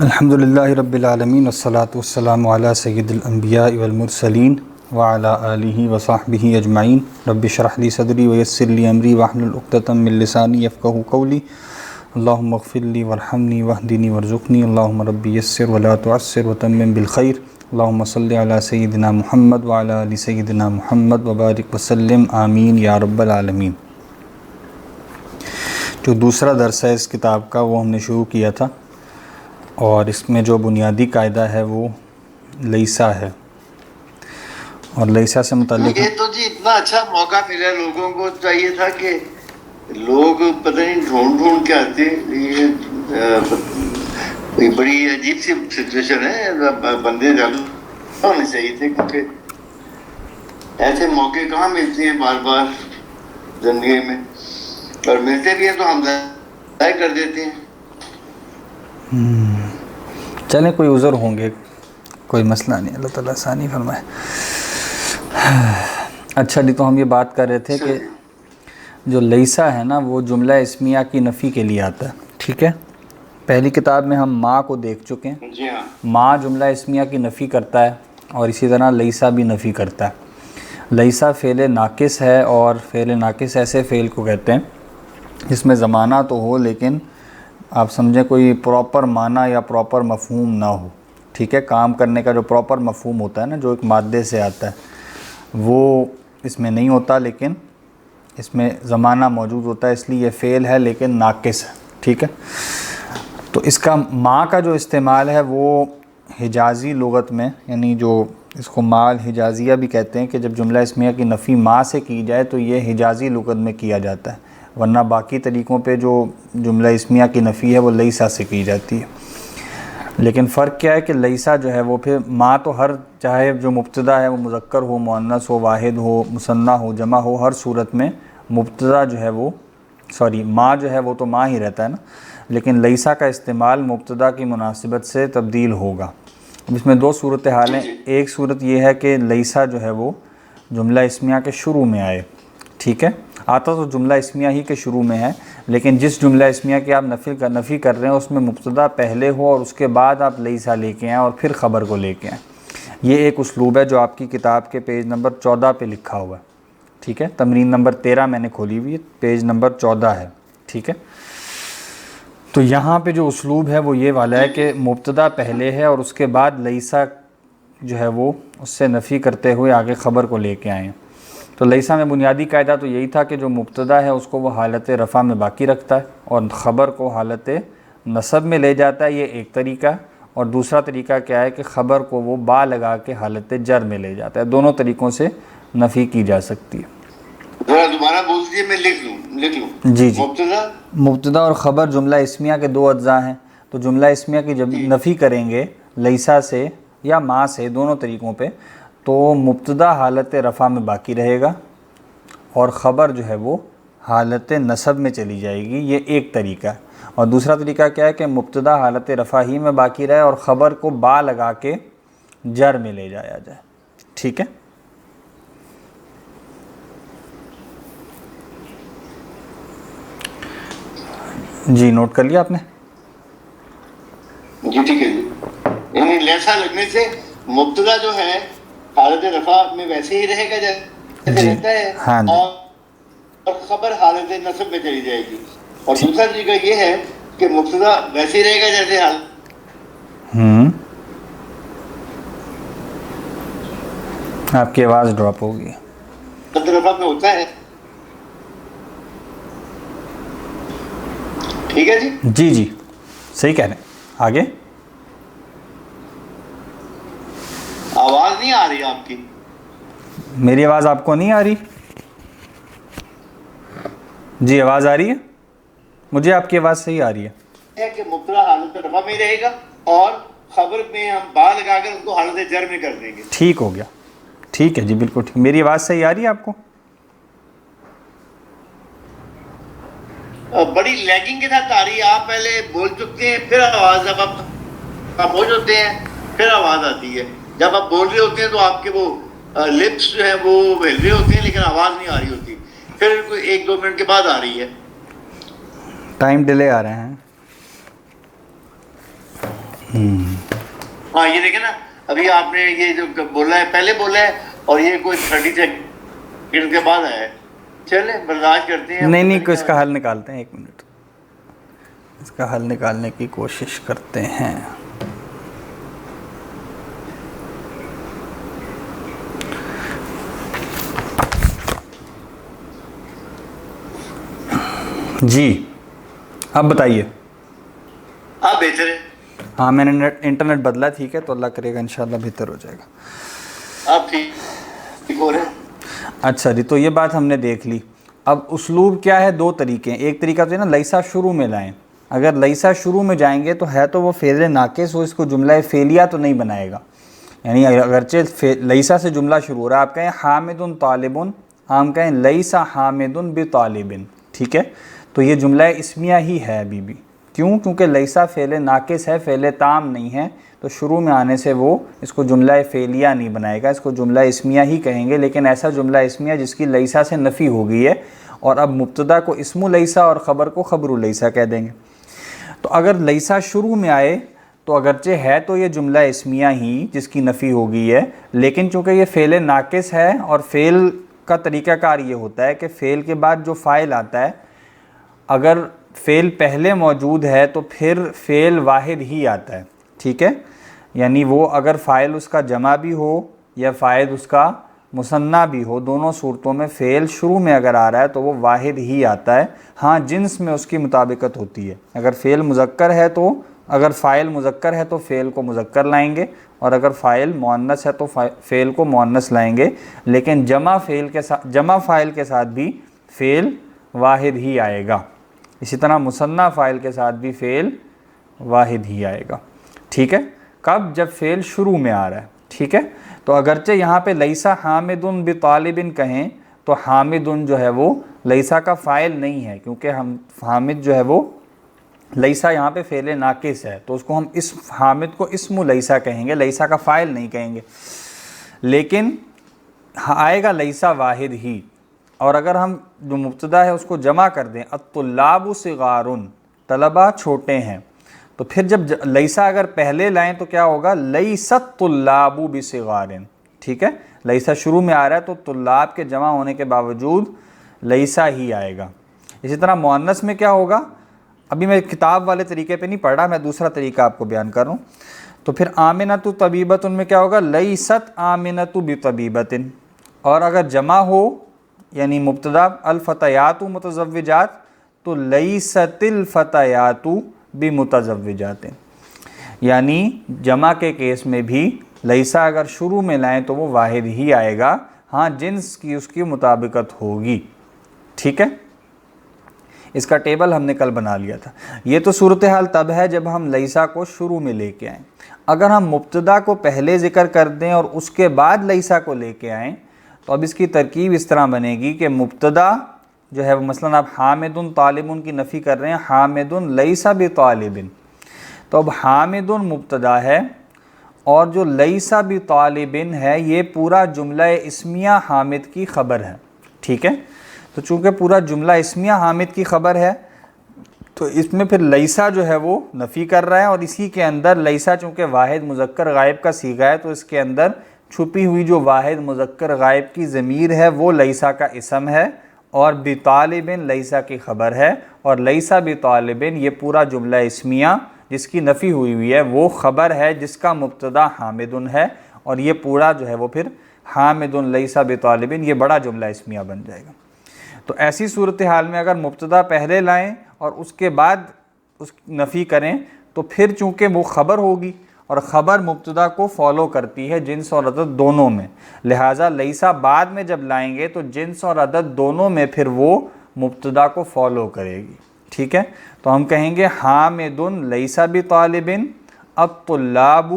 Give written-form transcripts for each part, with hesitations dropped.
الحمدللہ رب العالمین والصلاة والسلام علی سید الانبیاء والمرسلین وعلی آلہ وصحبہ اجمعین رب اشرح لی صدری ویسر لی امری واحلل عقدۃ من لسانی یفقہوا قولی اللہم اغفر لی وارحمنی واہدنی وارزقنی اللہم رب یسر ولا تعسر وتمم بالخیر اللہم صلی علی سیدنا محمد وعلی آل سیدنا محمد وبارک وسلم آمین یا رب العالمین۔ جو دوسرا درس ہے اس کتاب کا وہ ہم نے شروع کیا تھا، اور اس میں جو بنیادی قاعدہ ہے وہ لیسا ہے، اور لیسا سے متعلق یہ تو جی اتنا اچھا موقع ملا، لوگوں کو چاہیے تھا کہ لوگ پتہ نہیں ڈھونڈ کے آتے۔ یہ بڑی عجیب سی سچویشن ہے، بندے زیادہ ہونے چاہیے تھے، کیونکہ ایسے موقع کہاں ملتے ہیں بار بار زندگی میں، اور ملتے بھی ہیں تو ہم ضائع کر دیتے ہیں۔ چلیں کوئی عذر ہوں گے، کوئی مسئلہ نہیں، اللہ تعالیٰ آسانی فرمائے۔ اچھا جی، تو ہم یہ بات کر رہے تھے کہ جو لیسا ہے نا وہ جملہ اسمیہ کی نفی کے لیے آتا ہے، ٹھیک ہے۔ پہلی کتاب میں ہم ما کو دیکھ چکے ہیں، جی ہاں، ما جملہ اسمیہ کی نفی کرتا ہے، اور اسی طرح لیسا بھی نفی کرتا ہے۔ لیسا فعل ناقص ہے، اور فعل ناقص ایسے فعل کو کہتے ہیں جس میں زمانہ تو ہو لیکن آپ سمجھیں کوئی پراپر معنی یا پراپر مفہوم نہ ہو، ٹھیک ہے۔ کام کرنے کا جو پراپر مفہوم ہوتا ہے نا، جو ایک مادے سے آتا ہے، وہ اس میں نہیں ہوتا، لیکن اس میں زمانہ موجود ہوتا ہے، اس لیے یہ فعل ہے لیکن ناقص ہے، ٹھیک ہے۔ تو اس کا ما کا جو استعمال ہے وہ حجازی لغت میں، یعنی جو اس کو ما الحجازیہ بھی کہتے ہیں، کہ جب جملہ اسمیہ کی نفی ما سے کی جائے تو یہ حجازی لغت میں کیا جاتا ہے، ورنہ باقی طریقوں پہ جو جملہ اسمیہ کی نفی ہے وہ لیسا سے کی جاتی ہے۔ لیکن فرق کیا ہے کہ لیسا جو ہے وہ پھر ما تو ہر، چاہے جو مبتدا ہے وہ مذکر ہو، مؤنث ہو، واحد ہو، مثنیٰ ہو، جمع ہو، ہر صورت میں مبتدا جو ہے وہ ما جو ہے وہ تو ما ہی رہتا ہے نا، لیکن لیسا کا استعمال مبتدا کی مناسبت سے تبدیل ہوگا۔ اب اس میں دو صورتحالیں، ایک صورت یہ ہے کہ لیسا جو ہے وہ جملہ اسمیہ کے شروع میں آئے، ٹھیک ہے، آتا تو جملہ اسمیہ ہی کے شروع میں ہے، لیکن جس جملہ اسمیہ کی آپ نفی کر رہے ہیں اس میں مبتدا پہلے ہو اور اس کے بعد آپ لیسا لے کے آئیں اور پھر خبر کو لے کے آئیں۔ یہ ایک اسلوب ہے جو آپ کی کتاب کے پیج نمبر 14 پہ لکھا ہوا ہے، ٹھیک ہے۔ تمرین نمبر 13 میں نے کھولی ہوئی ہے، پیج نمبر 14 ہے، ٹھیک ہے۔ تو یہاں پہ جو اسلوب ہے وہ یہ والا ہے کہ مبتدا پہلے ہے اور اس کے بعد لیسا جو ہے وہ اس سے نفی کرتے ہوئے آگے خبر کو لے کے آئیں۔ تو لیسا میں بنیادی قاعدہ تو یہی تھا کہ جو مبتدا ہے اس کو وہ حالت رفع میں باقی رکھتا ہے اور خبر کو حالت نصب میں لے جاتا ہے، یہ ایک طریقہ، اور دوسرا طریقہ کیا ہے کہ خبر کو وہ با لگا کے حالت جر میں لے جاتا ہے۔ دونوں طریقوں سے نفی کی جا سکتی ہے۔ ذرا دوبارہ بول دیجیے، میں لکھ لوں۔ جی جی، مبتدا اور خبر جملہ اسمیہ کے دو اجزاء ہیں، تو جملہ اسمیہ کی جب نفی کریں گے لیسا سے یا ما سے، دونوں طریقوں پہ، تو مبتدا حالت رفع میں باقی رہے گا اور خبر جو ہے وہ حالت نصب میں چلی جائے گی، یہ ایک طریقہ ہے۔ اور دوسرا طریقہ کیا ہے کہ مبتدا حالت رفع ہی میں باقی رہے اور خبر کو با لگا کے جر میں لے جایا جائے، ٹھیک ہے۔ جی نوٹ کر لیا آپ نے؟ جی ٹھیک ہے جی، یعنی لیسا لگنے سے مبتدا جو ہے حالت رفع میں ویسے ہی رہے گا جیسے رہتا ہے، ہاں جی، اور خبر حالت نصب میں چلی جائے گی۔ اور دوسرا طریقہ یہ ہے کہ مبتدا ویسے ہی رہے گا جیسے آپ کی آواز ڈراپ ہوگی، حالت رفع میں ہوتا ہے، ٹھیک ہے جی؟ جی جی صحیح کہہ رہے ہیں، آگے آواز نہیں آ رہی آپ کی؟ میری آواز آپ کو نہیں آ رہی؟ جی آواز آ رہی ہے، مجھے آپ کی آواز صحیح آ رہی ہے کہ مبتدا حالت رفع میں رہے گا اور خبر میں ہم با لگا کر اس کو حالت جر میں کر دیں گے۔ ٹھیک ہو گیا، ٹھیک ہے جی، بالکل ٹھیک۔ میری آواز صحیح آ رہی ہے آپ کو؟ بڑی لیگنگ کے ساتھ آ رہی ہے، آپ پہلے بول چکتے ہیں پھر آواز، جب آپ خاموش ہوتے ہیں پھر آواز آتی ہے، جب آپ بول رہے ہوتے ہیں تو آپ کے وہ لپس جو ہیں وہ ہل رہے ہوتے ہیں لیکن آواز نہیں آ رہی ہوتی، پھر کوئی 1-2 منٹ کے بعد آ رہی ہے۔ ٹائم ڈیلے آ رہے ہیں۔ ہاں یہ دیکھیں نا ابھی آپ نے یہ جو بولا ہے پہلے بولا ہے اور یہ کوئی 30 سیکنڈ کے بعد ہے. چلے برداشت کرتے ہیں. نہیں اس کا حل نکالتے ہیں, 1 منٹ, اس کا حل نکالنے کی کوشش کرتے ہیں. جی اب بتائیے. آپ بہتر ہے. ہاں میں نے انٹرنیٹ بدلا, ٹھیک ہے, تو اللہ کرے گا انشاءاللہ بہتر ہو جائے گا. آپ ٹھیک ہو رہے. اچھا جی, تو یہ بات ہم نے دیکھ لی. اب اسلوب کیا ہے, 2 طریقے ہیں. ایک طریقہ تو ہے نا لیسا شروع میں لائیں. اگر لیسا شروع میں جائیں گے تو ہے تو وہ فعل ناقص ہو, اس کو جملہ فعلیہ تو نہیں بنائے گا. یعنی اگرچہ لیسا سے جملہ شروع ہو رہا ہے, آپ کہیں حامد طالب, ہم کہیں لیسا حامد بطالب, ٹھیک ہے, تو یہ جملہ اسمیہ ہی ہے ابھی بھی. کیوں؟ کیونکہ لیسا فعل ناقص ہے, فعل تام نہیں ہے, تو شروع میں آنے سے وہ اس کو جملہ فعلیہ نہیں بنائے گا, اس کو جملہ اسمیہ ہی کہیں گے. لیکن ایسا جملہ اسمیہ جس کی لیسا سے نفی ہو گئی ہے, اور اب مبتدا کو اسم لیسا اور خبر کو خبر لیسا کہہ دیں گے. تو اگر لیسا شروع میں آئے تو اگرچہ ہے تو یہ جملہ اسمیہ ہی جس کی نفی ہو گئی ہے, لیکن چونکہ یہ فعل ناقص ہے, اور فعل کا طریقہ کار یہ ہوتا ہے کہ فعل کے بعد جو فاعل آتا ہے, اگر فعل پہلے موجود ہے تو پھر فعل واحد ہی آتا ہے, ٹھیک ہے. یعنی وہ اگر فاعل اس کا جمع بھی ہو یا فاعل اس کا مثنیٰ بھی ہو, دونوں صورتوں میں فعل شروع میں اگر آ رہا ہے تو وہ واحد ہی آتا ہے. ہاں جنس میں اس کی مطابقت ہوتی ہے. اگر فعل مذکر ہے تو اگر فاعل مذکر ہے تو فعل کو مذکر لائیں گے, اور اگر فاعل مؤنث ہے تو فعل کو مؤنث لائیں گے. لیکن جمع فاعل کے ساتھ بھی فعل واحد ہی آئے گا. اسی طرح مثنیٰ فاعل کے ساتھ بھی فعل واحد ہی آئے گا, ٹھیک ہے. کب؟ جب فعل شروع میں آ رہا ہے, ٹھیک ہے. تو اگرچہ یہاں پہ لیسا حامد بطالب کہیں تو حامد جو ہے وہ لیسا کا فاعل نہیں ہے, کیونکہ حامد جو ہے وہ لیسا یہاں پہ فعل ناقص ہے, تو اس کو ہم حامد کو اسم لیسا کہیں گے, لیسا کا فاعل نہیں کہیں گے. لیکن آئے گا لیسا واحد ہی. اور اگر ہم جو مبتدا ہے اس کو جمع کر دیں, الطلاب صغار, طلبہ چھوٹے ہیں, تو پھر جب لیسا اگر پہلے لائیں تو کیا ہوگا, لیست الطلاب بصغار, ٹھیک ہے. لیسا شروع میں آ رہا ہے تو طلاب کے جمع ہونے کے باوجود لیسا ہی آئے گا. اسی طرح مؤنث میں کیا ہوگا, ابھی میں کتاب والے طریقے پہ نہیں پڑھ رہا, میں دوسرا طریقہ آپ کو بیان کر رہا ہوں. تو پھر آمنۃ طبیبۃ میں کیا ہوگا, لیست آمنۃ بطبیبۃ. اور اگر جمع ہو یعنی مبتدا الفتیات متزوجات تو لیست الفتیات بمتزوجات. یعنی جمع کے کیس میں بھی لیسا اگر شروع میں لائیں تو وہ واحد ہی آئے گا, ہاں جنس کی اس کی مطابقت ہوگی, ٹھیک ہے. اس کا ٹیبل ہم نے کل بنا لیا تھا. یہ تو صورتحال تب ہے جب ہم لیسا کو شروع میں لے کے آئیں. اگر ہم مبتدا کو پہلے ذکر کر دیں اور اس کے بعد لیسا کو لے کے آئیں تو اب اس کی ترکیب اس طرح بنے گی کہ مبتدا جو ہے وہ مثلا آپ حامد طالب کی نفی کر رہے ہیں, حامد لیسا بطالب, تو اب حامد مبتدا ہے اور جو لیسا بطالب ہے یہ پورا جملہ اسمیہ حامد کی خبر ہے, ٹھیک ہے. تو چونکہ پورا جملہ اسمیہ حامد کی خبر ہے تو اس میں پھر لیسا جو ہے وہ نفی کر رہا ہے, اور اسی کے اندر لیسا چونکہ واحد مذکر غائب کا صیغہ ہے تو اس کے اندر چھپی ہوئی جو واحد مذکر غائب کی ضمیر ہے وہ لیسا کا اسم ہے, اور بطالب لیسا کی خبر ہے, اور لیسا بطالب یہ پورا جملہ اسمیہ جس کی نفی ہوئی ہے وہ خبر ہے جس کا مبتدا حامد ہے, اور یہ پورا جو ہے وہ پھر حامد لیسا بطالب یہ بڑا جملہ اسمیہ بن جائے گا. تو ایسی صورتحال میں اگر مبتدا پہلے لائیں اور اس کے بعد اس نفی کریں تو پھر چونکہ وہ خبر ہوگی, اور خبر مبتدا کو فالو کرتی ہے جنس اور عدد دونوں میں, لہٰذا لیسا بعد میں جب لائیں گے تو جنس اور عدد دونوں میں پھر وہ مبتدا کو فالو کرے گی, ٹھیک ہے. تو ہم کہیں گے حامد لیسا بطالب, الطلاب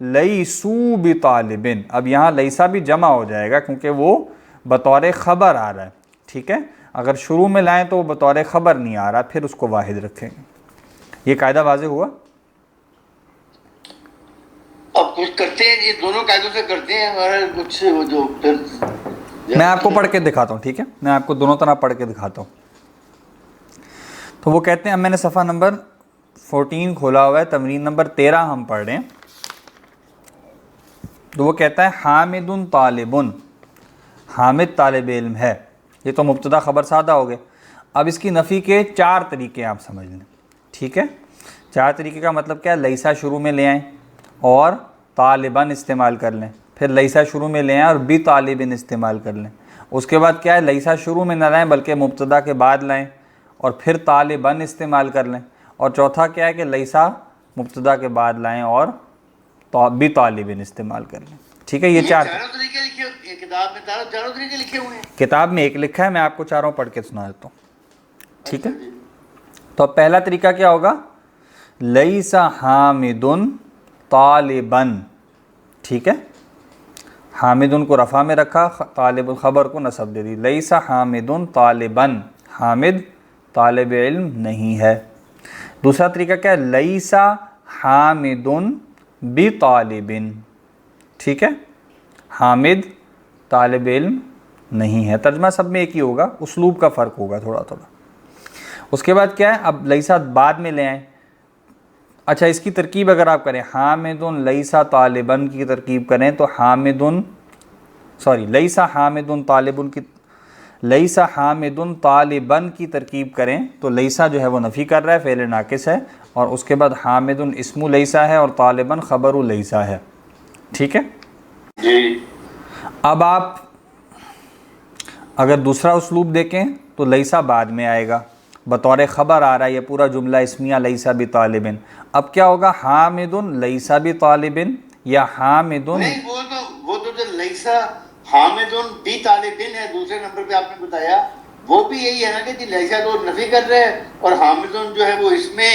لیسوا بطالب. اب یہاں لیسا بھی جمع ہو جائے گا کیونکہ وہ بطور خبر آ رہا ہے, ٹھیک ہے. اگر شروع میں لائیں تو وہ بطور خبر نہیں آ رہا, پھر اس کو واحد رکھیں گے. یہ قاعدہ واضح ہوا؟ اب کچھ کرتے ہیں یہ دونوں قاعدوں سے کرتے ہیں, ہمارا کچھ وہ جو پھر میں آپ کو پڑھ کے دکھاتا ہوں, ٹھیک ہے, میں آپ کو دونوں طرح پڑھ کے دکھاتا ہوں. تو وہ کہتے ہیں, اب میں نے صفحہ نمبر 14 کھولا ہوا ہے, تمرین نمبر 13 ہم پڑھ رہے ہیں. تو وہ کہتا ہے حامد طالبن, حامد طالب علم ہے. یہ تو مبتدا خبر سادہ ہو گئے. اب اس کی نفی کے 4 طریقے آپ سمجھ لیں, ٹھیک ہے. 4 طریقے کا مطلب کیا ہے, لیسا شروع میں لے آئیں اور طالبن استعمال کر لیں, پھر لیسا شروع میں لے آئیں اور بی طالبن استعمال کر لیں. اس کے بعد کیا ہے, لیسا شروع میں نہ لائیں بلکہ مبتدا کے بعد لائیں اور پھر طالبن استعمال کر لیں. اور چوتھا کیا ہے کہ لیسا مبتدا کے بعد لائیں اور بی طالبن استعمال کر لیں. ٹھیک ہے, یہ 4 طریقے لکھے ہوئے ہیں کتاب میں, چاروں طریقے لکھے ہوئے ہیں. کتاب میں ایک لکھا ہے, میں آپ کو چاروں پڑھ کے سنا دیتا ہوں. ٹھیک ہے, تو اب پہلا طریقہ کیا ہوگا, لیسا حامدن طالبن. ٹھیک ہے, حامدن کو رفع میں رکھا, طالب خبر کو نصب دے دی. لیسا حامدن طالبن, حامد طالب علم نہیں ہے. دوسرا طریقہ کیا ہے, لیسا حامدن بطالبن. ٹھیک ہے, حامد طالب علم نہیں ہے. ترجمہ سب میں ایک ہی ہوگا, اسلوب کا فرق ہوگا تھوڑا تھوڑا. اس کے بعد کیا ہے, اب لیسا بعد میں لے آئیں. اچھا, اس کی ترکیب اگر آپ کریں, حامدن لیسا طالبن کی ترکیب کریں تو لیسا حامدن طالبن کی, لیسا حامدن طالبن کی ترکیب کریں تو لیسا جو ہے وہ نفی کر رہا ہے, فعل ناقص ہے, اور اس کے بعد حامدن اسم لیسا ہے اور طالبن خبر لیسا ہے. ٹھیک ہے جی. اب آپ اگر دوسرا اسلوب دیکھیں تو لیسا بعد میں آئے گا, بطور خبر آ رہا ہے یہ پورا جملہ اسمیہ لیسا بطالبن. اب کیا ہوگا, حامدن لیسا بطالبن یا حامدن, نہیں, وہ تو جو لیسا حامدن بی طالبن ہے دوسرے نمبر پہ آپ نے بتایا, وہ بھی یہی ہے نا کہ جی لیسا تو نفی کر رہے ہیں اور حامدن جو ہے وہ اس میں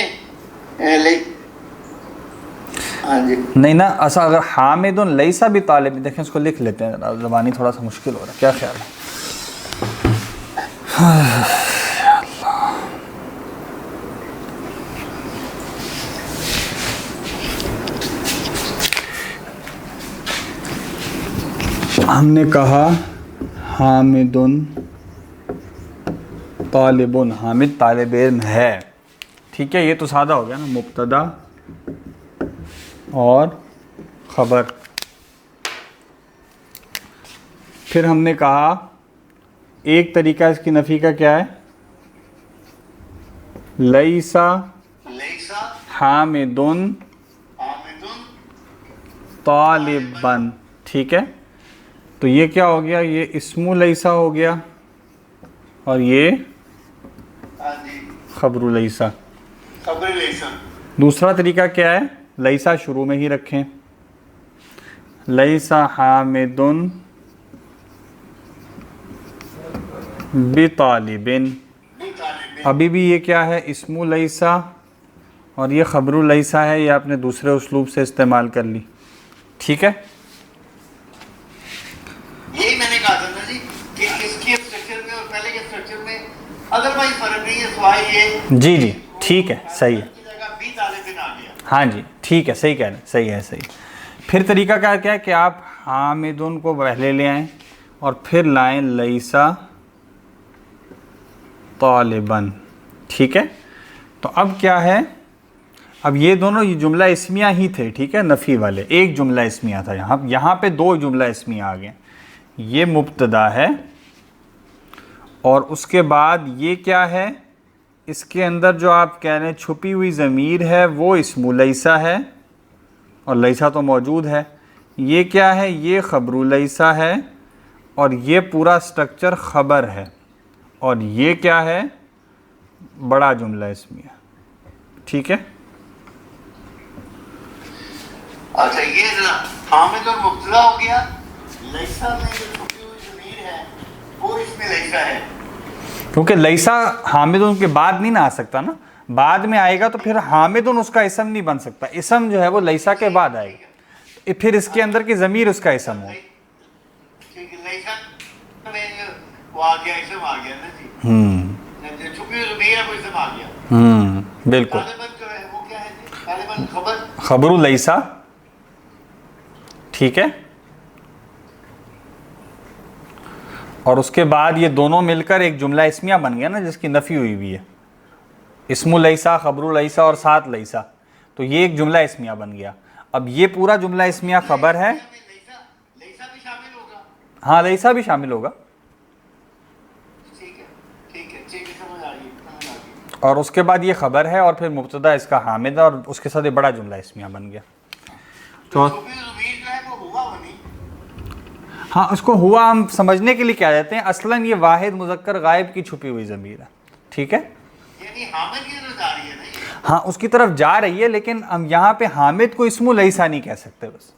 ہاں جی نہیں نا, ایسا اگر حامدن لیسا بطالبن, دیکھیں اس کو لکھ لیتے ہیں, زبانی تھوڑا سا مشکل ہو رہا ہے, کیا خیال ہے. ہم نے کہا حامدن طالبن, حامد طالب علم ہے. ٹھیک ہے, یہ تو سادہ ہو گیا نا, مبتدا اور خبر. پھر ہم نے کہا ایک طریقہ اس کی نفی کا کیا ہے, لیسا حامدن طالبن. ٹھیک ہے, تو یہ کیا ہو گیا, یہ اسم لیسا ہو گیا اور یہ خبر لیسا. دوسرا طریقہ کیا ہے, لیسا شروع میں ہی رکھیں, لیسا حامدن بطالبن. ابھی بھی یہ کیا ہے, اسم لیسا اور یہ خبر لیسا ہے, یہ آپ نے دوسرے اسلوب سے استعمال کر لی. ٹھیک ہے, یہی میں نے کہا تھا نا جی کہ اس کے اسٹرکچر میں اور پہلے کے اسٹرکچر میں اگر کوئی فرق نہیں ہے, سوائے یہ جی جی ٹھیک ہے, صحیح ہے, کی جگہ بی طالبن آ گیا. ہاں جی ٹھیک ہے, صحیح کہہ رہے ہیں, صحیح ہے, صحیح. پھر طریقہ کیا ہے کہ آپ حامدن کو پہلے لے آئیں اور پھر لائیں لیسا طالبن. ٹھیک ہے, تو اب کیا ہے, اب یہ دونوں یہ جملہ اسمیہ ہی تھے. ٹھیک ہے, نفی والے ایک جملہ اسمیہ تھا, یہاں پہ 2 جملہ اسمیہ آ گئے. یہ مبتدا ہے اور اس کے بعد یہ کیا ہے, اس کے اندر جو آپ کہہ رہے ہیں چھپی ہوئی ضمیر ہے وہ اسم لیسا ہے اور لیسا تو موجود ہے. یہ کیا ہے, یہ خبر لیسا ہے اور یہ پورا سٹرکچر خبر ہے, اور یہ کیا ہے, بڑا جملہ اسمیہ. ٹھیک ہے, اچھا یہ حامد اور مبتدا ہو گیا, لیسا میں جو چھپی ہوئی ضمیر ہے وہ اس میں لیسا ہے, کیونکہ لیسا حامدن کے بعد نہیں نہ آ سکتا نا, بعد میں آئے گا تو پھر حامدن اس کا اسم نہیں بن سکتا, اسم جو ہے وہ لیسا کے بعد آئے گا, پھر اس کے اندر کی ضمیر اس کا اسم ہو. لیسا میں وہ آ گیا, اسم آ گیا نا جی, چھپی ہوئی ضمیر ہے وہ اسم آ گیا. بالکل, طالبن جو ہے وہ کیا ہے جی, طالبن خبر لیسا. ٹھیک ہے, اور اس کے بعد یہ دونوں مل کر ایک جملہ اسمیہ بن گیا نا جس کی نفی ہوئی بھی ہے. اسم لیسا، خبر لیسا اور ساتھ لیسا، تو یہ ایک جملہ اسمیہ بن گیا. اب یہ پورا جملہ اسمیہ خبر ہے. لیسا بھی شامل ہوگا. ہاں لیسا بھی شامل ہوگا. ٹھیک ہے ٹھیک ہے ٹھیک ہے، سمجھ آ گئی. اور اس کے بعد یہ خبر ہے اور پھر مبتدا اس کا حامد ہے اور اس کے ساتھ یہ بڑا جملہ اسمیہ بن گیا. تو ہاں اس کو ہوا ہم سمجھنے کے لیے کیا دیتے ہیں، اصلاً یہ واحد مذکر غائب کی چھپی ہوئی ضمیر ہے. ٹھیک ہے، یعنی حامد کی طرف جا رہی ہے نا یہ. ہاں اس کی طرف جا رہی ہے، لیکن ہم یہاں پہ حامد کو اسم لیسا نہیں کہہ سکتے. بس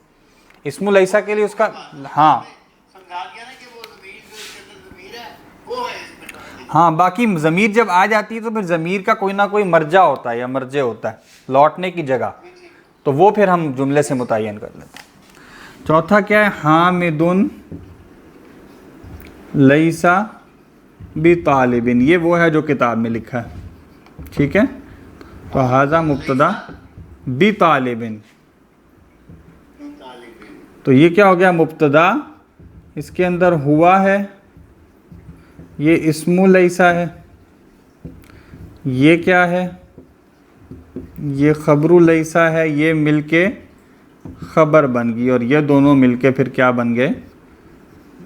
اسم لیسا کے لیے اس کا ہاں سمجھا دیا نا کہ وہ ضمیر جو اس کے اندر ضمیر ہے وہ ہے اس میں. ہاں باقی ضمیر جب آ جاتی ہے تو پھر ضمیر کا کوئی نہ کوئی مرجع ہوتا ہے یا مرجع ہوتا ہے، لوٹنے کی جگہ، تو وہ پھر ہم جملے سے متعین کر لیتے ہیں. چوتھا کیا ہے، حامد لیسا بطالب، یہ وہ ہے جو کتاب میں لکھا ہے. ٹھیک ہے، تو ھذا مبتدا بطالب، تو یہ کیا ہو گیا مبتدا، اس کے اندر ہوا ہے، یہ اسم لیسا ہے، یہ کیا ہے، یہ خبر لیسا ہے، یہ مل کے خبر بن گئی اور یہ دونوں مل کے پھر کیا بن گئے،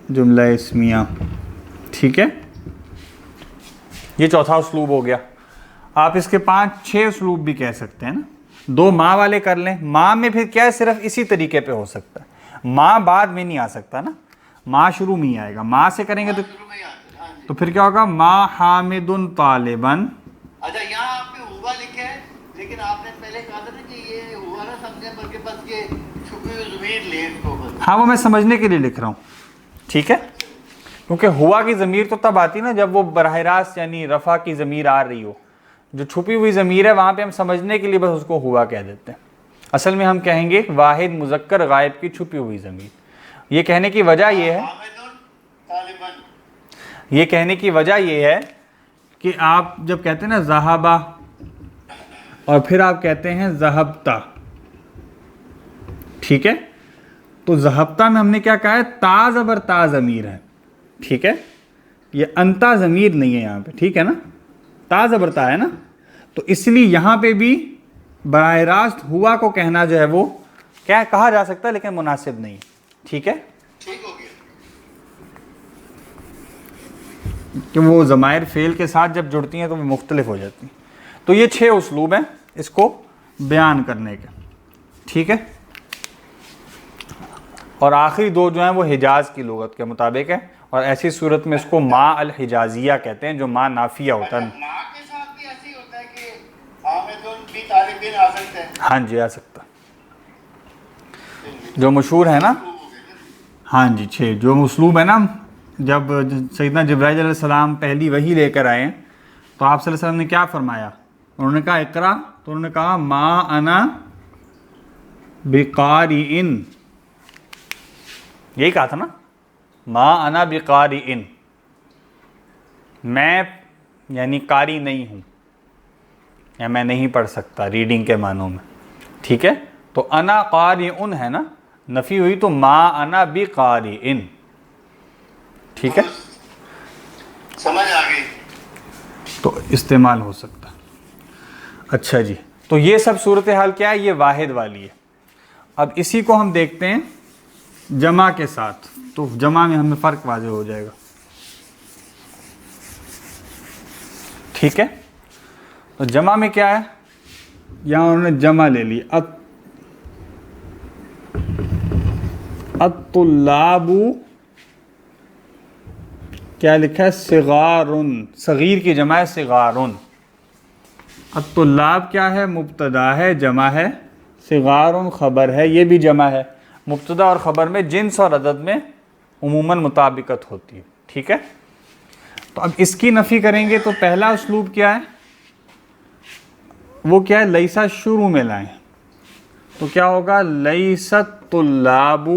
جملہ اسمیہ. ٹھیک ہے، یہ چوتھا اسلوب ہو گیا. آپ اس کے 5-6 اسلوب بھی کہہ سکتے ہیں نا. 2 ماں والے کر لیں. ماں میں پھر کیا ہے، صرف اسی طریقے پہ ہو سکتا ہے، ماں بعد میں نہیں آ سکتا نا، ماں شروع میں ہی آئے گا. ماں سے کریں گے تو پھر کیا ہوگا، ما حامد طالباً. اچھا یہاں آپ نے ہوا لکھا ہے، لیکن آپ نے پہلے کہا تھا نا کہ یہ ہوا نہ سمجھیں بلکہ بس یہ چھپی ہوئی ضمیر لے اس کو بس. ہاں وہ میں سمجھنے کے لیے لکھ رہا ہوں. ٹھیک ہے، کیونکہ ہوا کی ضمیر تو تب آتی نا جب وہ براہ راست یعنی رفع کی ضمیر آ رہی ہو. جو چھپی ہوئی ضمیر ہے وہاں پہ ہم سمجھنے کے لیے بس اس کو ہوا کہہ دیتے ہیں. اصل میں ہم کہیں گے واحد مذکر غائب کی چھپی ہوئی ضمیر. یہ کہنے کی وجہ یہ ہے، یہ کہنے کی وجہ یہ ہے کہ آپ جب کہتے ہیں نا ذہبہ اور پھر آپ کہتے ہیں ذہبتا، ٹھیک ہے، تو ذہبتا میں ہم نے کیا کہا ہے، تا زبر تا ضمیر ہے. ٹھیک ہے، یہ انتا ضمیر نہیں ہے یہاں پہ. ٹھیک ہے نا، تا زبر تا ہے نا، تو اس لیے یہاں پہ بھی براہ راست ہوا کو کہنا جو ہے وہ کیا کہا جا سکتا ہے لیکن مناسب نہیں. ٹھیک ہے، ٹھیک ہو گیا کہ وہ ضمائر فعل کے ساتھ جب جڑتی ہیں تو وہ مختلف ہو جاتی ہیں. تو یہ 6 اسلوب ہیں اس کو بیان کرنے کے. ٹھیک ہے، اور آخری 2 جو ہیں وہ حجاز کی لغت کے مطابق ہے، اور ایسی صورت میں اس کو ما الحجازیہ کہتے ہیں، جو ما نافیہ ہوتا ہے. ماں کے ساتھ بھی ایسے ہی ہوتا ہے کہ حامد بھی طالبین آ سکتے ہیں. ہاں جی آ سکتا، جو مشہور ہے نا. ہاں جی 6 جو اسلوب ہے نا، جب سیدنا جبرائیل علیہ السلام پہلی وحی لے کر آئے تو آپ صلی اللہ علیہ وسلم نے کیا فرمایا، انہوں نے کہا اقرا، تو انہوں نے کہا ما انا بقارئن، یہی کہا تھا نا، ما انا بقارئن، میں یعنی قاری نہیں ہوں یا میں نہیں پڑھ سکتا ریڈنگ کے معنوں میں. ٹھیک ہے، تو انا قارئن ہے نا، نفی ہوئی تو ما انا بقارئن. ٹھیک ہے، سمجھ آ گئی. تو استعمال ہو سکتا. اچھا جی، تو یہ سب صورتحال کیا ہے، یہ واحد والی ہے. اب اسی کو ہم دیکھتے ہیں جمع کے ساتھ، تو جمع میں ہمیں فرق واضح ہو جائے گا. ٹھیک ہے، تو جمع میں کیا ہے، یہاں انہوں نے جمع لے لی، الطلاب، کیا لکھا ہے، صغارن، صغیر کی جمع ہے صغارن. الطلاب کیا ہے، مبتدا ہے، جمع ہے، صغارن خبر ہے، یہ بھی جمع ہے. مبتدا اور خبر میں جنس اور عدد میں عموماً مطابقت ہوتی ہے. ٹھیک ہے، تو اب اس کی نفی کریں گے تو پہلا اسلوب کیا ہے، وہ کیا ہے، لیسا شروع میں لائیں، تو کیا ہوگا، لیست طلاب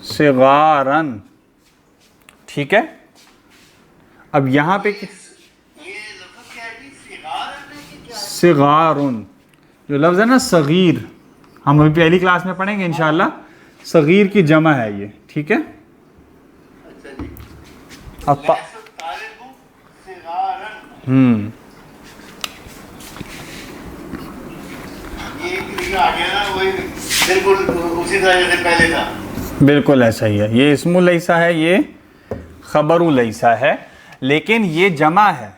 صغارن. ٹھیک ہے، اب یہاں پہ یہ لفظ کیا ہے جی، صغار ہے کہ کیا ہے؟ صغارن، جو لفظ ہے نا صغیر، ہم ابھی پہلی کلاس میں پڑھیں گے انشاءاللہ، صغیر کی جمع ہے یہ. ٹھیک ہے، اچھا جی، اب لیس طالب صغارن یہ آ گیا نا وہی بالکل اسی طرح جیسے پہلے تھا. بالکل ایسا ہی ہے. یہ اسم لیسا ہے, یہ خبر لیسا ہے, لیکن یہ جمع ہے,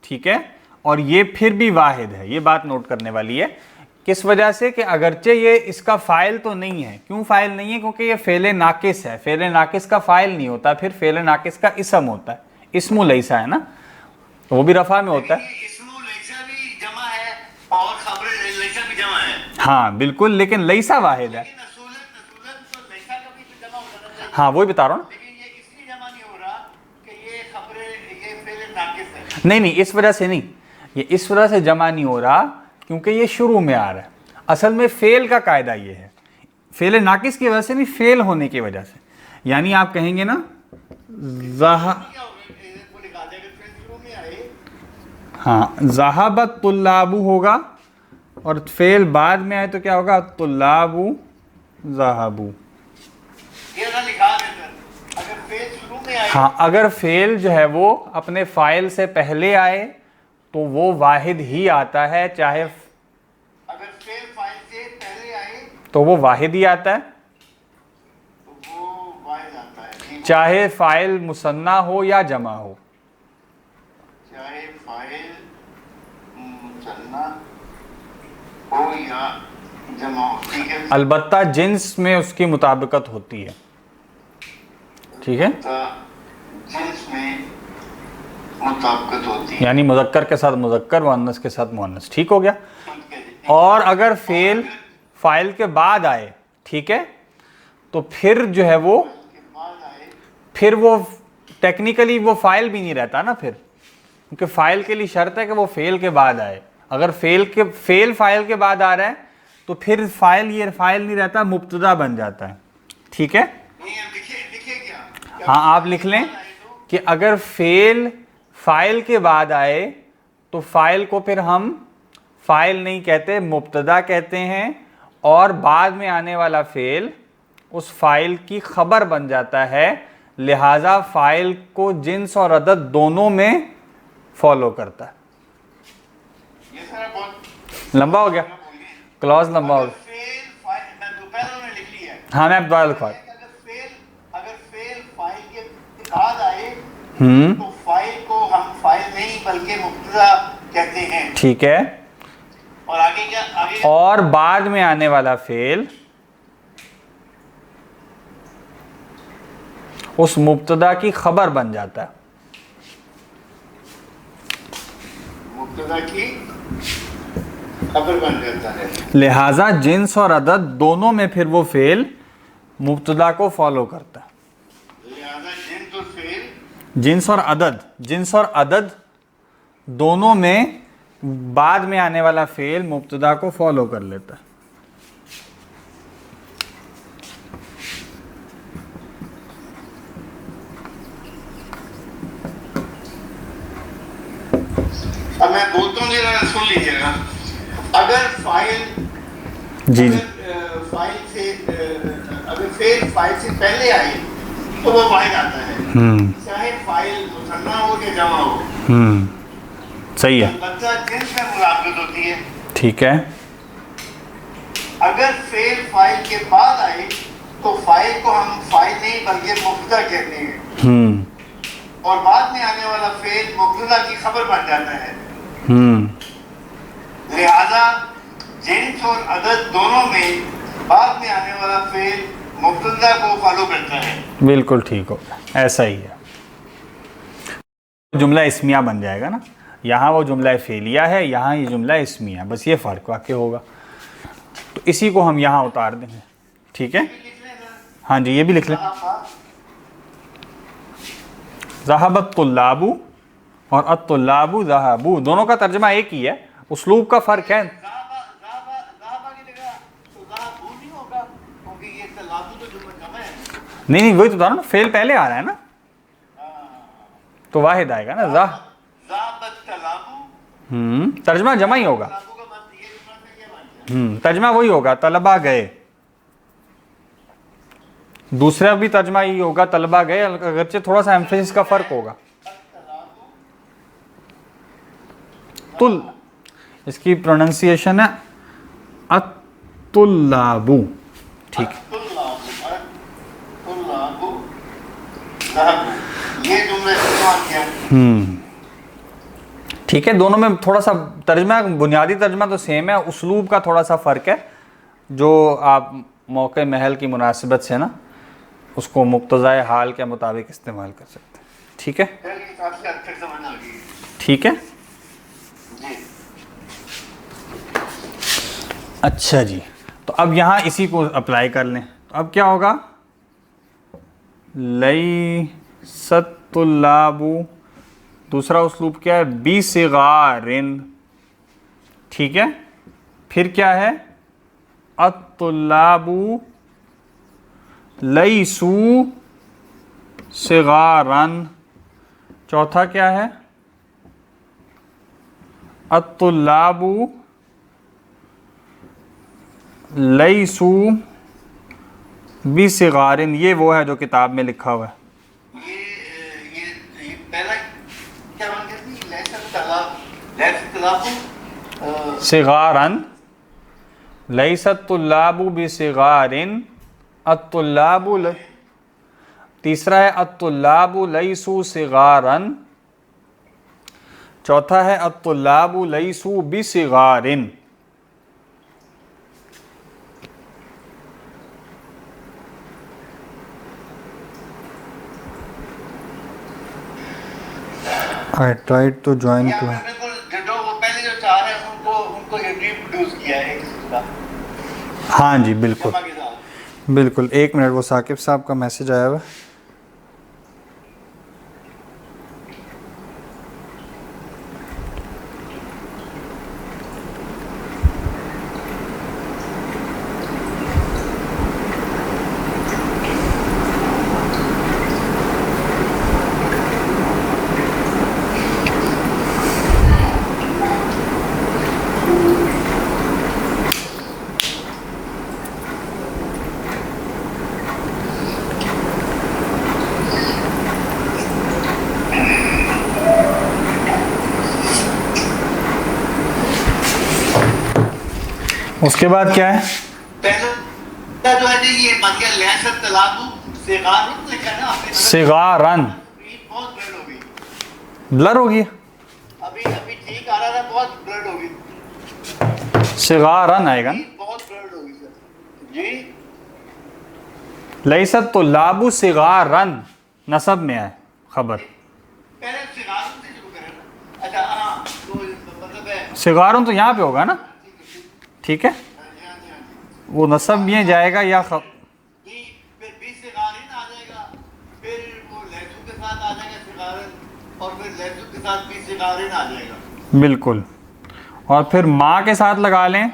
ٹھیک ہے, اور یہ پھر بھی واحد ہے. یہ بات نوٹ کرنے والی ہے. کس وجہ سے؟ کہ اگرچہ یہ اس کا فاعل تو نہیں ہے. کیوں فاعل نہیں ہے؟ کیونکہ یہ فعل ناقص ہے. فعل ناقص کا فاعل نہیں ہوتا, پھر فعل ناقص کا اسم ہوتا ہے. اسم لیسا ہے نا, وہ بھی رفع میں ہوتا ہے. اسم لیسا بھی جمع ہے اور خبر لیسا بھی جمع ہے. ہاں بالکل, لیکن لیسا واحد ہے. تو لیسا کا بھی جمع ہو جانا چاہیے. ہاں وہی بتا رہا ہوں. لیکن یہ اس لیے جمع نہیں ہو رہا کہ یہ خبر یہ فعل ناقص ہے. نہیں, اس وجہ سے نہیں, یہ اس وجہ سے جمع نہیں ہو رہا کیونکہ یہ شروع میں آ رہا ہے. اصل میں فعل کا قاعدہ یہ ہے, فعل ناقص کی وجہ سے نہیں, فعل ہونے کی وجہ سے. یعنی آپ کہیں گے نا ہاں ذہب الطلاب ہوگا, اور فعل بعد میں آئے تو کیا ہوگا؟ الطلاب ذہبوا. ہاں اگر فعل جو ہے وہ اپنے فاعل سے پہلے آئے تو وہ واحد ہی آتا ہے, چاہے اگر فعل فاعل سے پہلے آئے تو وہ واحد ہی آتا ہے, تو وہ واحد آتا ہے, چاہے فاعل مثنیٰ ہو یا جمع ہو. چاہے فاعل مثنیٰ ہو یا جمع ہو. ٹھیک ہے, البتہ جنس میں اس کی مطابقت ہوتی ہے. ٹھیک ہے, جنس میں مطابقت ہوتی ہے, یعنی مذکر کے ساتھ مذکر, مؤنث کے ساتھ مؤنث. ٹھیک ہو گیا. اور اگر فعل فاعل کے بعد آئے, ٹھیک ہے, تو پھر جو ہے وہ پھر وہ ٹیکنیکلی وہ فاعل بھی نہیں رہتا نا پھر, کیونکہ فاعل کے لیے شرط ہے کہ وہ فعل کے بعد آئے. اگر فعل فاعل کے بعد آ رہا ہے تو پھر فاعل یہ فاعل نہیں رہتا, مبتدا بن جاتا ہے. ٹھیک ہے, ہاں آپ لکھ لیں کہ اگر فعل فاعل کے بعد آئے تو فاعل کو پھر ہم فاعل نہیں کہتے, مبتدا کہتے ہیں, اور بعد میں آنے والا فعل اس فاعل کی خبر بن جاتا ہے. لہذا فاعل کو جنس اور عدد دونوں میں فالو کرتا ہے. لمبا ہو گیا کلاس, لمبا ہو گیا. ہاں میں دوبارہ لکھوا اگر فعل فاعل کے بعد آئے ہوں, تو فاعل کو ہم فاعل نہیں بلکہ مبتدا کہتے ہیں. ٹھیک ہے, اور آگے کیا؟ آگے اور بعد میں آنے والا فعل اس مبتدا کی خبر بن جاتا ہے. مبتدا کی خبر بن جاتا ہے. لہذا جنس اور عدد دونوں میں پھر وہ فعل مبتدا کو فالو کرتا ہے. لہذا جنس اور فعل, جنس اور عدد دونوں میں بعد میں آنے والا فعل مبتدا کو فالو کر لیتا ہے. اب میں بولتا ہوں ذرا سن لیجیے گا. اگر فاعل جی فاعل سے اگر فعل فاعل سے پہلے آئے تو وہ واحد آتا ہے, چاہے فاعل مثنیٰ ہو یا جمع ہو. صحیح ہے, البتہ جنس میں ملاقات ہوتی ہے. ٹھیک ہے, اگر فعل فاعل کے بعد آئے تو فاعل کو ہم فاعل نہیں بلکہ مبتدا کہتے ہیں, اور بعد میں آنے والا فعل مبتدا کی خبر بن جاتا ہے. لہذا جنس اور عدد دونوں میں بعد میں آنے والا فعل مبتدا کو فالو کرتا ہے. بالکل ٹھیک ہو, ایسا ہی ہے. جملہ اسمیہ بن جائے گا نا, یہاں وہ جملہ فعلیہ ہے, یہاں یہ جملہ اسمیہ ہے, بس یہ فرق واقع ہوگا. تو اسی کو ہم یہاں اتار دیں گے. ٹھیک ہے, ہاں جی یہ بھی لکھ لیں. ذہب الطلاب اور الطلاب ذہبوا, دونوں کا ترجمہ ایک ہی ہے, اسلوب کا فرق ہے. نہیں وہی تو بتا رہا نا, فعل پہلے آ رہا ہے نا تو واحد آئے گا نا. ترجمہ جمع ہی ہوگا, ترجمہ وہی ہوگا, طلبہ گئے. دوسرا بھی ترجمہ ہی ہوگا, طلبہ گئے, اگرچہ تھوڑا سا ایمفیسس کا فرق ہوگا. اتل، اس کی پروننسیشن ہے الطلاب، ٹھیک ہے. یہ جملے استعمال کیا. ٹھیک ہے. دونوں میں تھوڑا سا ترجمہ، بنیادی ترجمہ تو سیم ہے، اسلوب کا تھوڑا سا فرق ہے جو آپ موقع محل کی مناسبت سے نا اس کو مقتضائے حال کے مطابق استعمال کر سکتے ہیں. ٹھیک ہے. ٹھیک ہے. اچھا جی، تو اب یہاں اسی کو اپلائی کر لیں. تو اب کیا ہوگا؟ لیست الطلاب، دوسرا اسلوب کیا ہے؟ بصغارن. ٹھیک ہے. پھر کیا ہے؟ الطلاب لیسوا صغارن. چوتھا کیا ہے؟ الطلاب لیسوا بصغارن. یہ وہ ہے جو کتاب میں لکھا ہوا ہے. یہ پہلا کیا بن گیا تھی؟ لیست الطلاب صغارن، لیست الطلاب بصغارن، الطلاب تیسرا ہے الطلاب لیسوا صغارن، چوتھا ہے الطلاب لیسوا بصغارن. I tried to join class. پہلے جو چار ہیں ان کو یہ ریپروڈیوس کیا ہے اس کا. ہاں جی بالکل بالکل. ایک منٹ، وہ ثاقب صاحب کا میسج آیا ہوا. اس کے بعد کیا ہے؟ پہلا جو ہے یہ بن گیا لیست الطلاب صغارن لکھا نا آپ نے. صغارن بہت بلڈ ہو گئی. بلر ہو گئی. ابھی ٹھیک آ رہا تھا، بہت بلڈ ہو گئی. صغارن آئے گا نا. بہت بلڈ ہو گئی سر. جی لیست الطلاب صغارن نصب میں آئے خبر. پہلے صغارن سے شروع کریں نا. اچھا ہاں، تو مطلب ہے صغارن تو یہاں پہ ہوگا نا. ٹھیک ہے. وہ نصب میں جائے گا یا پھر صغارن آ جائے گا، پھر وہ لیسو کے ساتھ آ جائے گا صغارن، اور پھر لیسو کے ساتھ بھی صغارن آ جائے گا. بالکل. اور پھر ماں کے ساتھ لگا لیں.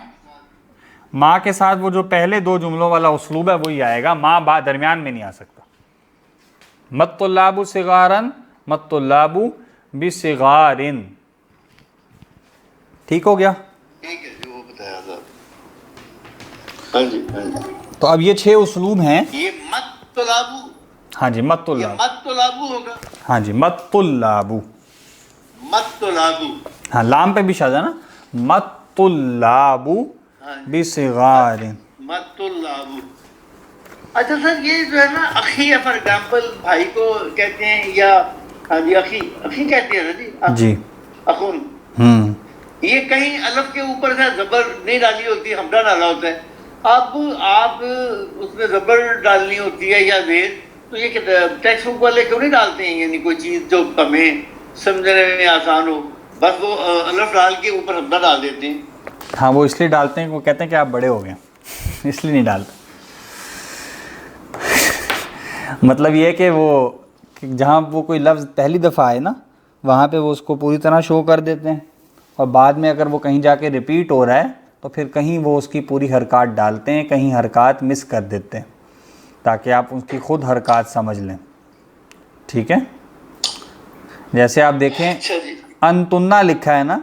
ماں کے ساتھ وہ جو پہلے دو جملوں والا اسلوب ہے وہی آئے گا. ماں درمیان میں نہیں آ سکتا. مت الطلاب صغارن، مت الطلاب بصغارن. ٹھیک ہو گیا. ٹھیک ہے جو بتایا تھا. ہاں جی ہاں جی. تو اب یہ 6 اسلوب ہیں. یہ مت طلابو، ہاں جی مت یہ الطلاب. مت طلابو ہوگا. ہاں جی مت الطلاب. مت طلابو. ہاں لام پہ بھی شاید ہے نا. مت الطلاب بصغارن. مت طلابو. اچھا سر، یہ جو ہے نا اخی ہے، فار ایگزامپل بھائی کو کہتے ہیں، یا ہاں جی اخی کہتے ہیں نا جی. جی اخون. یہ کہیں الف کے اوپر سے زبر نہیں ڈالی ہوتی، ہمدہ ڈالا ہوتا ہے. اب آپ اس میں زبر ڈالنی ہوتی ہے یا زیر، تو یہ ٹیکسٹ بک والے کیوں نہیں ڈالتے ہیں؟ یعنی کوئی چیز جو ہمیں سمجھنے میں آسان ہو، بس وہ الف ڈال کے اوپر ہمدہ ڈال دیتے ہیں. ہاں وہ اس لیے ڈالتے ہیں، وہ کہتے ہیں کہ آپ بڑے ہو گئے اس لیے نہیں ڈالتے. مطلب یہ ہے کہ وہ جہاں وہ کوئی لفظ پہلی دفعہ آئے نا وہاں پہ وہ اس کو پوری طرح شو کر دیتے ہیں، اور بعد میں اگر وہ کہیں جا کے ریپیٹ ہو رہا ہے تو پھر کہیں وہ اس کی پوری حرکات ڈالتے ہیں، کہیں حرکات مس کر دیتے ہیں تاکہ آپ اس کی خود حرکات سمجھ لیں. ٹھیک ہے. جیسے آپ دیکھیں انتنا لکھا ہے نا.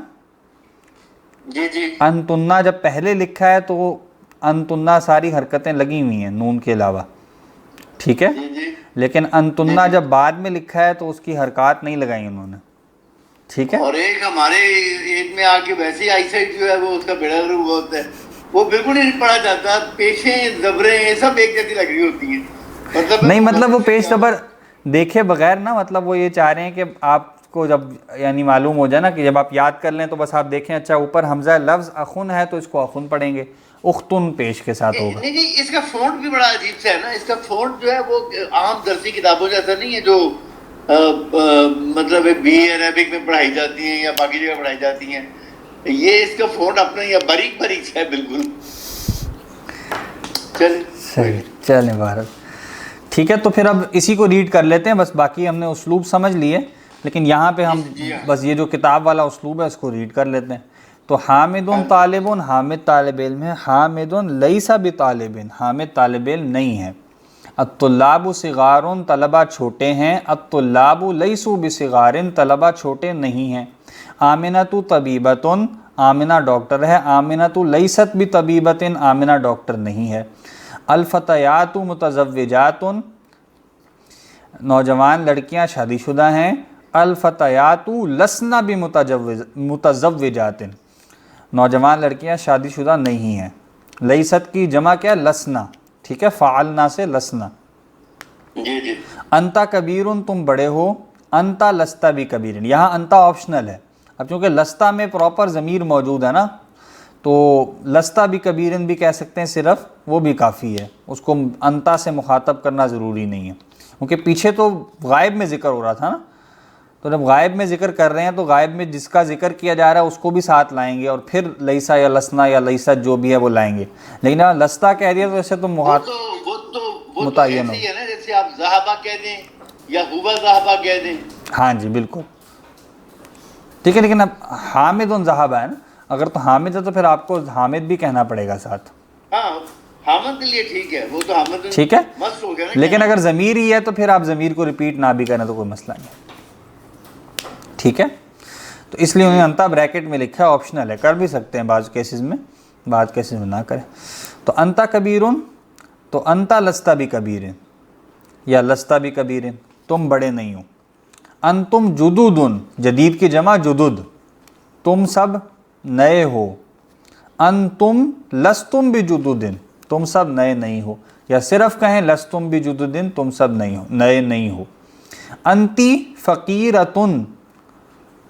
جی جی. انتنا جب پہلے لکھا ہے تو وہ انتنا ساری حرکتیں لگی ہوئی ہیں نون کے علاوہ. ٹھیک ہے. لیکن انتنا جب بعد میں لکھا ہے تو اس کی حرکات نہیں لگائی انہوں نے. ٹھیک ہے. اور ایک ہمارے ایج میں آ کے ویسے آئی سائٹ جو ہے وہ اس کا بیڑا ہوا ہوتا ہے, وہ بالکل نہیں پڑھا جاتا, پیشیں زبریں سب ایک جیسی لگ رہی ہوتی ہیں. نہیں مطلب وہ پیش زبر دیکھے بغیر نا, مطلب وہ یہ چاہ رہے ہیں کہ آپ کو جب یعنی معلوم ہو جائے نا کہ جب آپ یاد کر لیں تو بس آپ دیکھیں اچھا اوپر حمزہ لفظ اخن ہے تو اس کو اخن پڑھیں گے, اختن پیش کے ساتھ ہوگا. نہیں, اس کا فونٹ بھی بڑا عجیب سا ہے نا. اس کا فونٹ جو ہے وہ عام درسی کتابوں جیسا نہیں ہے جو مطلب بی اے عربک میں پڑھائی جاتی ہیں یا باقی جگہ پڑھائی جاتی ہیں. یہ اس کا فونٹ اپنا یا باریک باریک ہے بالکل. چلیں بھارت ٹھیک ہے. تو پھر اب اسی کو ریڈ کر لیتے ہیں, بس باقی ہم نے اسلوب سمجھ لیے, لیکن یہاں پہ ہم بس یہ جو کتاب والا اسلوب ہے اس کو ریڈ کر لیتے ہیں. تو حامدن طالبن, حامد طالب علم ہے. حامدن لیس بطالبن, حامد طالب علم نہیں ہے. الطلاب صغار, طلبہ چھوٹے ہیں. الطلاب لیسوا بصغار, طلبہ چھوٹے نہیں ہیں. آمنۃ طبیبۃ, آمنہ ڈاکٹر ہے. آمنۃ لیست بطبیبۃ, آمنہ ڈاکٹر نہیں ہے. الفتیات متزوجات, نوجوان لڑکیاں شادی شدہ ہیں. الفتیات لسن بمتزوجات, نوجوان لڑکیاں شادی شدہ نہیں ہیں. لیست کی جمع کیا؟ لسنا, ٹھیک ہے, فعلنا سے لسنا. انتا کبیرن, تم بڑے ہو. انتا لستا بھی کبیرن, یہاں انتا آپشنل ہے. اب چونکہ لستا میں پراپر ضمیر موجود ہے نا, تو لستا بھی کبیرن بھی کہہ سکتے ہیں صرف, وہ بھی کافی ہے. اس کو انتا سے مخاطب کرنا ضروری نہیں ہے, کیونکہ پیچھے تو غائب میں ذکر ہو رہا تھا نا. تو جب غائب میں ذکر کر رہے ہیں تو غائب میں جس کا ذکر کیا جا رہا ہے اس کو بھی ساتھ لائیں گے, اور پھر لیسا یا لسنا یا لیست جو بھی ہے وہ لائیں گے. لیکن اگر لستا کہہ دیا تو ایسے تو متعین ہو, جیسے آپ ذہبہ کہہ دیں یا ہوا ذہبہ کہہ دیں. ہاں جی بالکل ٹھیک ہے. لیکن اب حامد ذہبہ ہے نا, اگر تو حامد ہے تو پھر آپ کو حامد بھی کہنا پڑے گا ساتھ. ہاں حامد کے لیے ٹھیک ہے, وہ تو حامد ٹھیک ہے, مست ہو گیا نا. لیکن اگر ضمیر ہی ہے تو پھر آپ ضمیر کو ریپیٹ نہ بھی کریں تو کوئی مسئلہ نہیں. ٹھیک ہے, تو اس لیے انہیں انتا بریکٹ میں لکھا ہے, آپشنل ہے, کر بھی سکتے ہیں بعض کیسز میں, بعض کیسز میں نہ کریں. تو انتا کبیرن, تو انتا لستا بھی کبیرن یا لستا بھی کبیرن, تم بڑے نہیں ہو. انتم جدودن, جدید کی جمع جدد, تم سب نئے ہو. انتم لستم بجدودن, تم سب نئے نہیں ہو, یا صرف کہیں لستم بجدودن, تم سب نہیں ہو, نئے نہیں ہو. انتی فقیرتن,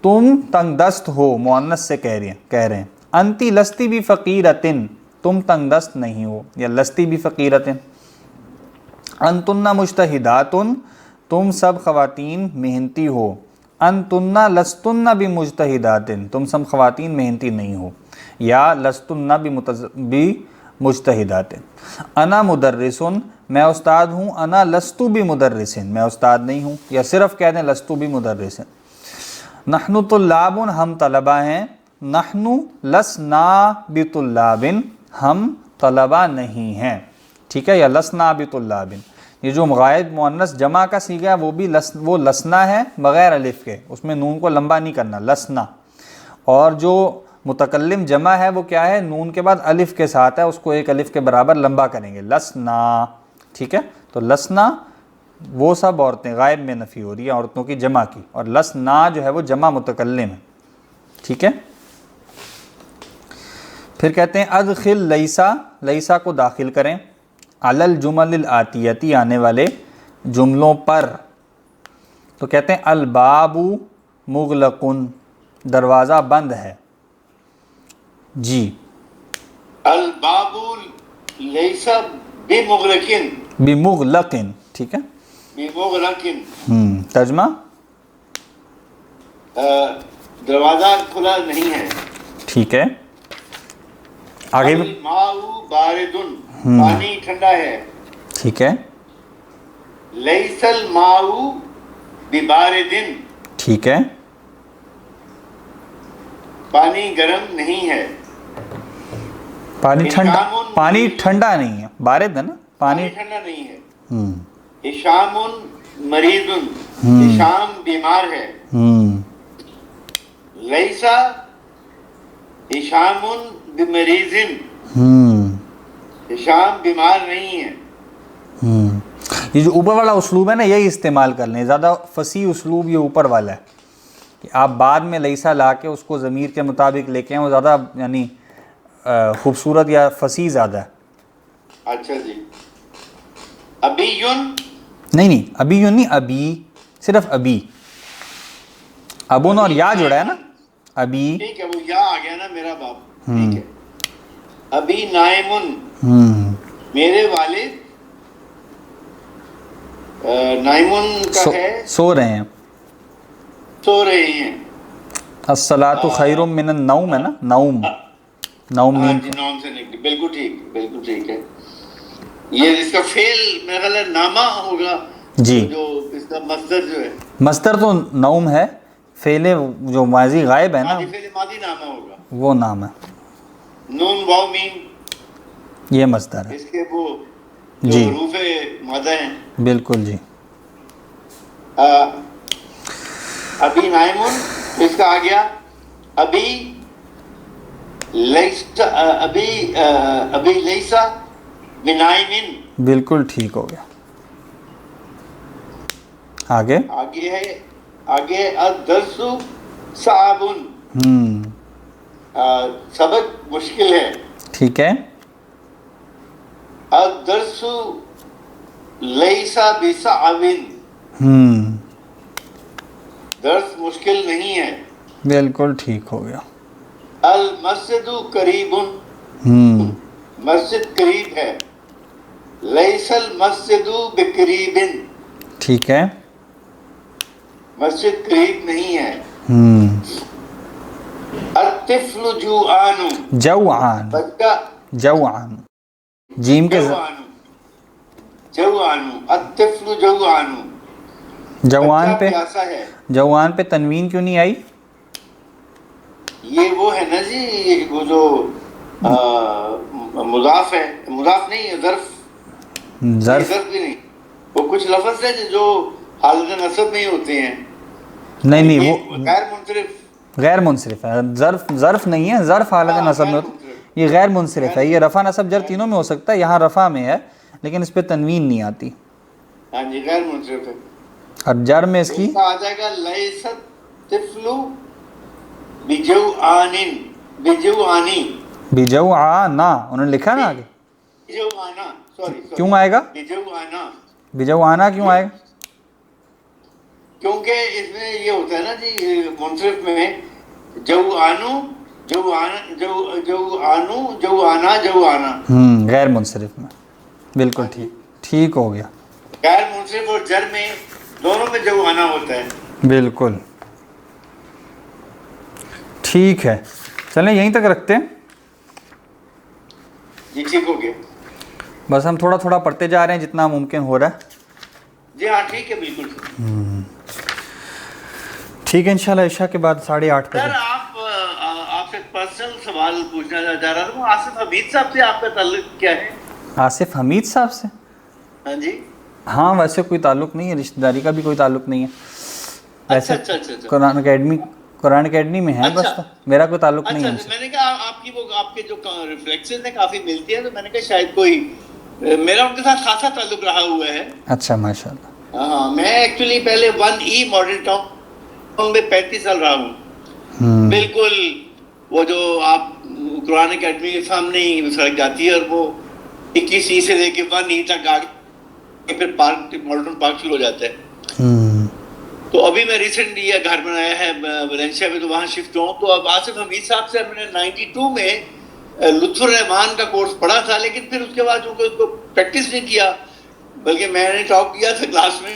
تم تنگ دست ہو, مؤنث سے کہہ رہے ہیں. انتی لستی بھی فقیرتن, تم تنگ دست نہیں ہو, یا لستی بھی فقیرتن. انتن مجتہداتن, تم سب خواتین محنتی ہو. انتن لستن بمجتہداتن, تم سب خواتین محنتی نہیں ہو, یا لستن بمجتہداتن. انا مدرسن, میں استاد ہوں. انا لستو بمدرسن, میں استاد نہیں ہوں, یا صرف کہہ دیں لستو بمدرسن. نحن طلاب, ہم طلبہ ہیں. نحن لسنا بطلاب, ہم طلبہ نہیں ہیں. ٹھیک ہے, یا لسنا بطلاب. یہ جو غائب مؤنث جمع کا صیغہ ہے وہ بھی وہ لسنا ہے بغیر الف کے, اس میں نون کو لمبا نہیں کرنا, لسنا. اور جو متکلم جمع ہے وہ کیا ہے, نون کے بعد الف کے ساتھ ہے, اس کو ایک الف کے برابر لمبا کریں گے, لسنا. ٹھیک ہے, تو لسنا وہ سب عورتیں, غائب میں نفی ہو رہی ہے عورتوں کی جمع کی, اور لسنا جو ہے وہ جمع متکلم ہے. ٹھیک ہے, پھر کہتے ہیں ادخل لیسا, لیسا کو داخل کریں. علی الجمل الآتیتی, آنے والے جملوں پر. تو کہتے ہیں الباب مغلقن, دروازہ بند ہے. جی, الباب لیس بمغلقن, بمغلقن, ٹھیک ہے, بمغلقن. ترجمہ دروازہ کھلا نہیں ہے. ٹھیک ہے, آگے. الماء باردن, پانی ٹھنڈا ہے. ٹھیک ہے, لیس الماء بباردن, ٹھیک ہے, پانی گرم نہیں ہے. پانی ٹھنڈا نہیں ہے, بارد ہے نا, پانی ٹھنڈا نہیں ہے. ہشام مریض, ہشام بیمار ہے. لیسا ہشام بمریض, ہشام بیمار نہیں ہے. یہ جو اوپر والا اسلوب ہے نا یہی استعمال کر لیں, زیادہ فصیح اسلوب یہ اوپر والا ہے. کہ آپ بعد میں لیسا لا کے اس کو ضمیر کے مطابق لے کے آئیں، وہ زیادہ یعنی خوبصورت یا فصیح زیادہ ہے. اچھا جی. ابی یون نہیں ابی یوں نہیں، ابی صرف ابی، ابن اور یا جڑا ہے نا، ابی. ٹھیک ہے، وہ یا آ گیا نا میرا باپ. ٹھیک ہے. ابی نائمن، میرے والد نائمن کا ہے سو رہے ہیں. سو رہے ہیں. الصلاۃ خیر من النوم ہے نا، نوم، نوم ہاں نیم. جی، نام سے نکلی. بالکل ٹھیک، بالکل ٹھیک ہے. یہ اس کا فعل میرا خیال ہے نامہ ہوگا جی. جو اس کا مصدر جو ہے مصدر تو نوم ہے، فعل جو ماضی غائب ہے نا ماضی فعل ماضی نامہ ہوگا. وہ نام ہے. نون واو میم یہ مصدر ہے. اس کے وہ جو جی حروف مادہ ہیں. بالکل جی. ابھی نائمن، اس کا آ گیا ابھی لیسا، ابھی لیسا بنائمن. بالکل ٹھیک ہو گیا. آگے آگے ہے، آگے الدرس صعب، سبق مشکل ہے. ٹھیک ہے. الدرس لیسا بصعب، درس مشکل نہیں ہے. بالکل ٹھیک ہو گیا. المسجد قریب، مسجد قریب ہے. لیس المسجد بقریب، ٹھیک ہے. مسجد قریب نہیں ہے. الطفل جوعان، جوعان، بچہ جوعان، جیم کے جوعان، جوعان، الطفل جوعان، جوان بچہ پہ، پیاسا ہے. جوان پہ تنوین کیوں نہیں آئی؟ یہ وہ ہے نا جی، وہ جو مضاف ہے، مضاف نہیں ہے، ظرف. ظرف ظرف بھی نہیں، وہ کچھ لفظ ہے جو حالت نصب میں ہی ہوتے ہیں. نہیں یہ وہ غیر منصرف، غیر منصرف ہے. ظرف نہیں ہے، ظرف حالت نصب میں غیر ہوتا ہے. منصرف. یہ غیر منصرف ہے. یہ رفع نصب جر تینوں میں ہو سکتا ہے، یہاں رفع میں ہے لیکن اس پہ تنوین نہیں آتی. ہاں جی، غیر منصرف ہے. اور جر میں اس کی اس کا آ جائے گا لیس الطفل بجوعان، بجوعانی، بجوعانا، انہوں نے لکھا نا آگے. بجوعانا، سوری کیوں آئے گا بجوعانا؟ بجوعانا کیوں آئے گا؟ کیونکہ اس میں یہ ہوتا ہے نا جی، منصرف میں جوعانو، جوعانو، جوعانا، جوعانا. غیر منصرف میں. بالکل ٹھیک، ٹھیک ہو گیا. غیر منصرف اور جر میں دونوں میں جوعانا ہوتا ہے. بالکل ٹھیک ہے. چلیں یہیں تک رکھتے ہیں. جی ٹھیک ہو گیا. بس ہم تھوڑا تھوڑا پڑھتے جا رہے ہیں جتنا ممکن ہو رہا ہے. جی ہاں ٹھیک ہے، بالکل ٹھیک ہے. انشاءاللہ عشاء کے بعد 8:30 سر. بجے. آپ سے پرسنل سوال پوچھنا چاہ رہا ہوں. آصف حمید صاحب سے آپ کا تعلق کیا ہے؟ آصف حمید صاحب سے؟ ہاں جی. ہاں ویسے کوئی تعلق نہیں ہے، رشتہ داری کا بھی کوئی تعلق نہیں ہے. اچھا ویسے اچھا. قرآن اکیڈمی میں ہے بس، تو میرا کوئی تعلق نہیں ہے ان سے. میں نے کہا آپ کی وہ آپ کے جو ریفلیکشن ہیں کافی ملتی ہیں، تو میں نے کہا شاید کوئی میرا ان کے ساتھ خاصا تعلق رہا ہوا ہے. اچھا ماشاء اللہ. ہاں میں ایکچولی پہلے 1E ماڈل ٹاؤن میں 35 سال رہا ہوں. بالکل وہ جو آپ قرآن اکیڈمی کے سامنے ہی سڑک جاتی ہے، اور وہ 21E سے لے کے 1E تک آگے پھر پارک، ماڈل پارک شروع ہو جاتا ہے. تو ابھی میں ریسنٹلی یہ گھر بنایا ہے ویلنسیا میں، تو وہاں شفٹ ہوں. تو اب آصف حمید صاحب سے میں نے 92 میں لطف الرحمان کا کورس پڑھا تھا، لیکن پھر اس کے بعد چونکہ اس کو پریکٹس نہیں کیا، بلکہ میں نے ٹاپ کیا تھا کلاس میں،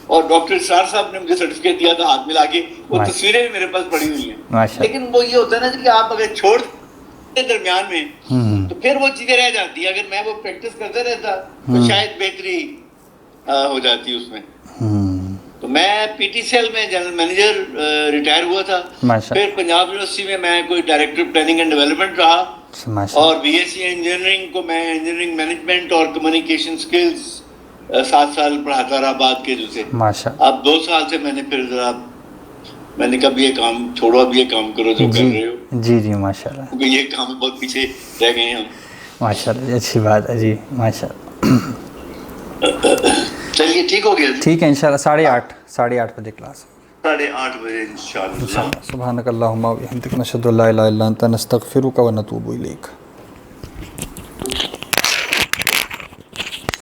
اور ڈاکٹر اسرار صاحب نے مجھے سرٹیفکیٹ دیا تھا ہاتھ میں لا کے. وہ تصویریں بھی میرے پاس پڑی ہوئی ہیں. لیکن وہ یہ ہوتا ہے نا کہ آپ اگر چھوڑ درمیان میں تو پھر وہ چیزیں رہ جاتی ہیں. اگر میں وہ پریکٹس کرتا رہتا تو شاید بہتری ہو جاتی اس میں. تو میں پی ٹی سی ایل میں جنرل مینیجر ریٹائر ہوا تھا. پھر پنجاب یونیورسٹی میں میں کوئی ڈائریکٹر پلاننگ اینڈ ڈیولپمنٹ رہا، اور بی ایس سی انجینئرنگ کو میں انجینئرنگ مینجمنٹ اور کمیونیکیشن سکلز 7 سال پڑھاتا رہا بعد کے جو سے. اب 2 سال سے میں نے پھر ذرا میں نے کہا یہ کام چھوڑو، اب یہ کام کرو جو کر رہے ہو. جی جی ماشاء اللہ. کیونکہ یہ کام بہت پیچھے رہ گئے ہیں ہم. ماشاء اللہ اچھی بات ہے جی ماشاء اللہ. چلیے ٹھیک ہو گیا. ٹھیک ہے انشاءاللہ 8:30 بجے کلاس. 8:30 بجے انشاءاللہ. سبحانک اللہم و بحمدک نشہد ان لا الہ الا انت نستغفرک و نتوب الیک.